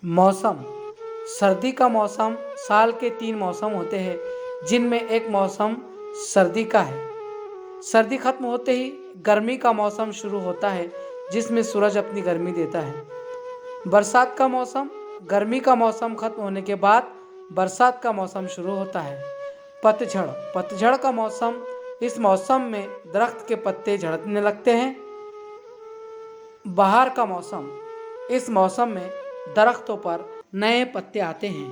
मौसम। सर्दी का मौसम साल के 3 मौसम होते हैं, जिनमें एक मौसम सर्दी का है। सर्दी खत्म होते ही गर्मी का मौसम शुरू होता है, जिसमें सूरज अपनी गर्मी देता है। बरसात का मौसम। गर्मी का मौसम खत्म होने के बाद बरसात का मौसम शुरू होता है। पतझड़। पतझड़ का मौसम। इस मौसम में दरख्त के पत्ते झड़ने लगते हैं। बहार का मौसम। इस मौसम में दरख्तों पर नए पत्ते आते हैं।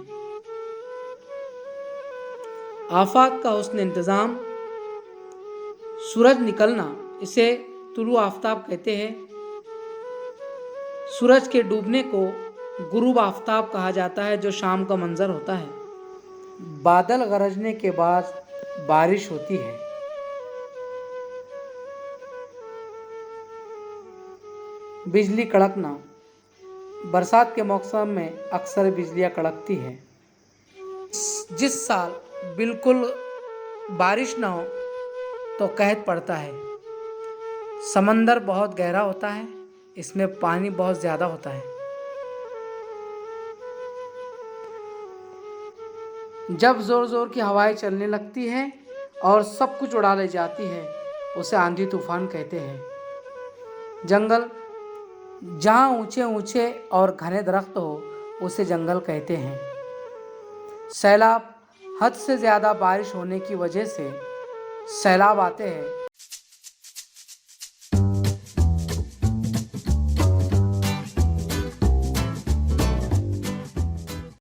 आफाक का हुस्न इंतज़ाम। सूरज निकलना, इसे तुलू आफ्ताब कहते हैं। सूरज के डूबने को गुरूब आफ्ताब कहा जाता है, जो शाम का मंजर होता है। बादल गरजने के बाद बारिश होती है। बिजली कड़कना। बरसात के मौसम में अक्सर बिजलियां कड़कती है। जिस साल बिल्कुल बारिश ना हो तो कहत पड़ता है। समंदर बहुत गहरा होता है, इसमें पानी बहुत ज़्यादा होता है। जब ज़ोर ज़ोर की हवाएं चलने लगती हैं और सब कुछ उड़ा ले जाती है, उसे आंधी तूफान कहते हैं। जंगल। जहाँ ऊंचे ऊंचे और घने दरख्त हो, उसे जंगल कहते हैं। सैलाब। हद से ज़्यादा बारिश होने की वजह से सैलाब आते हैं।